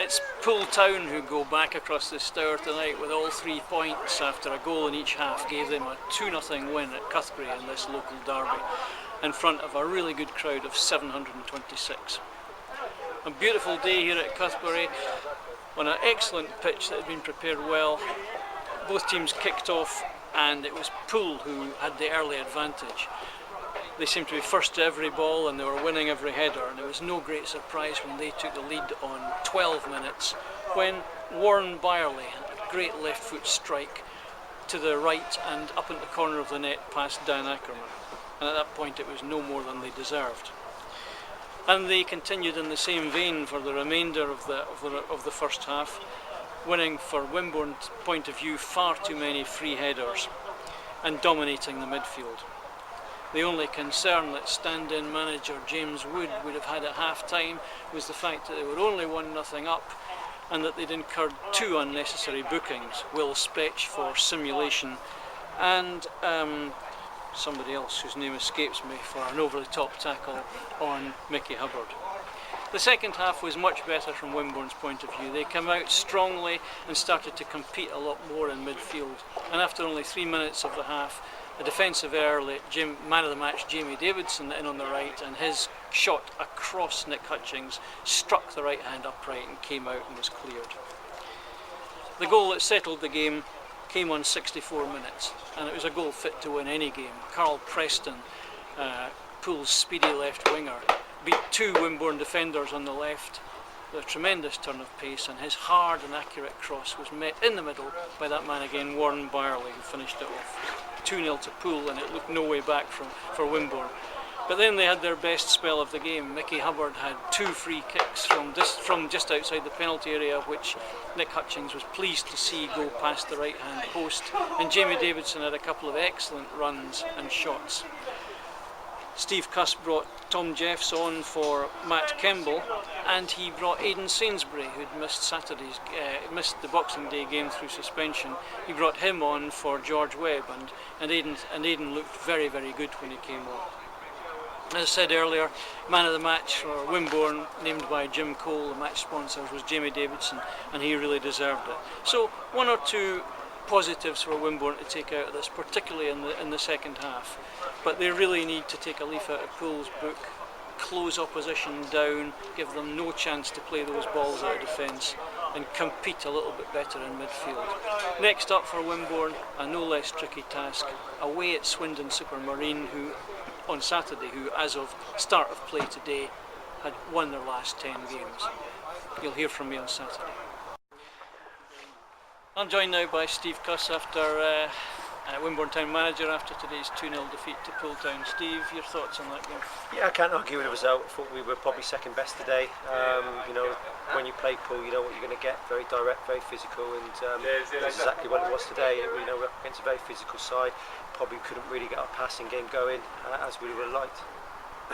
It's Poole Town who go back across the Stour tonight with all 3 points after a goal in each half gave them a 2-0 win at Cuthbury in this local derby in front of a really good crowd of 726. A beautiful day here at Cuthbury on an excellent pitch that had been prepared well. Both teams kicked off and it was Poole who had the early advantage. They seemed to be first to every ball and they were winning every header, and it was no great surprise when they took the lead on 12 minutes when Warren Byerley had a great left foot strike to the right and up in the corner of the net past Dan Ackerman, and at that point it was no more than they deserved. And they continued in the same vein for the remainder of the first half, winning for Wimborne's point of view far too many free headers and dominating the midfield. The only concern that stand-in manager James Wood would have had at half-time was the fact that they were only 1-0 up and that they'd incurred 2 unnecessary bookings, Will Spetch for simulation and somebody else whose name escapes me for an over-the-top tackle on Mickey Hubbard. The second half was much better from Wimborne's point of view. They came out strongly and started to compete a lot more in midfield, and after only 3 minutes of the half, a defensive error let man of the match Jamie Davidson in on the right, and his shot across Nick Hutchings struck the right hand upright and came out and was cleared. The goal that settled the game came on 64 minutes, and it was a goal fit to win any game. Carl Preston, Poole's speedy left winger, beat 2 Wimborne defenders on the left with a tremendous turn of pace, and his hard and accurate cross was met in the middle by that man again, Warren Byerley, who finished it off. 2-0 to Poole, and it looked no way back for Wimborne. But then they had their best spell of the game. Mickey Hubbard had 2 free kicks from just outside the penalty area, which Nick Hutchings was pleased to see go past the right hand post, and Jamie Davidson had a couple of excellent runs and shots. Steve Cuss brought Tom Jeffs on for Matt Kemble, and he brought Aidan Sainsbury, who'd missed missed the Boxing Day game through suspension. He brought him on for George Webb, and Aidan looked very, very good when he came on. As I said earlier, man of the match for Wimborne, named by Jim Cole, the match sponsors, was Jamie Davidson, and he really deserved it. So 1 or 2 positives for Wimborne to take out of this, particularly in the second half. But they really need to take a leaf out of Poole's book, close opposition down, give them no chance to play those balls out of defence, and compete a little bit better in midfield. Next up for Wimborne, a no less tricky task, away at Swindon Supermarine, who on Saturday, who as of start of play today had won their last 10 games. You'll hear from me on Saturday. I'm joined now by Steve Cuss, after Wimborne Town manager, after today's 2-0 defeat to Poole Town. Steve, your thoughts on that game? Yeah, I can't argue with the result. I thought we were probably second best today. You know, when you play Poole, you know what you're going to get. Very direct, very physical, and that's exactly what it was today. You know, we're up against a very physical side. Probably couldn't really get our passing game going as we would have liked.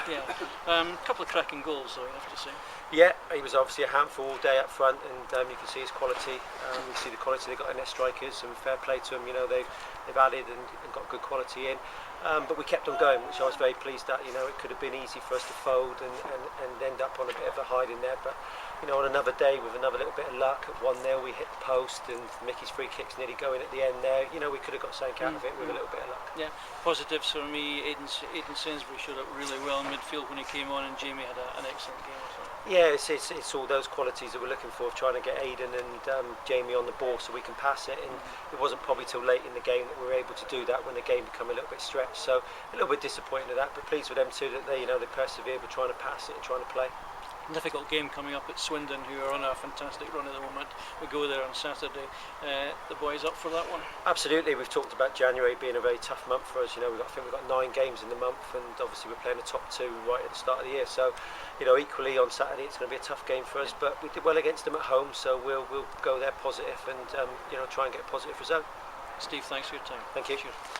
Yeah, a couple of cracking goals though, you have to say. Yeah, he was obviously a handful all day up front, and you can see his quality. You see the quality they got in their strikers, and fair play to them. You know, they've added and got good quality in. But we kept on going, which I was very pleased at. You know, it could have been easy for us to fold and end up on a bit of a hide in there. But you know, on another day with another little bit of luck, at 1-0 we hit the post, and Mickey's free kicks nearly going at the end there. You know, we could have got something out of it with a little bit of luck. Yeah, positives for me. Aidan Sainsbury showed up really well in midfield when he came on, and Jamie had an excellent game. So. Yeah, it's all those qualities that we're looking for, trying to get Aidan and Jamie on the ball so we can pass it. And it wasn't probably till late in the game that we were able to do that, when the game became a little bit stretched. So a little bit disappointed at that, but pleased with them too, that they persevered with trying to pass it and trying to play. Difficult game coming up at Swindon, who are on a fantastic run at the moment. We go there on Saturday. The boys up for that one? Absolutely. We've talked about January being a very tough month for us. You know, I think we've got 9 games in the month, and obviously we're playing the top 2 right at the start of the year. So, you know, equally on Saturday it's going to be a tough game for us. But we did well against them at home, so we'll go there positive and you know, try and get a positive result. Steve, thanks for your time. Thank you. Cheers.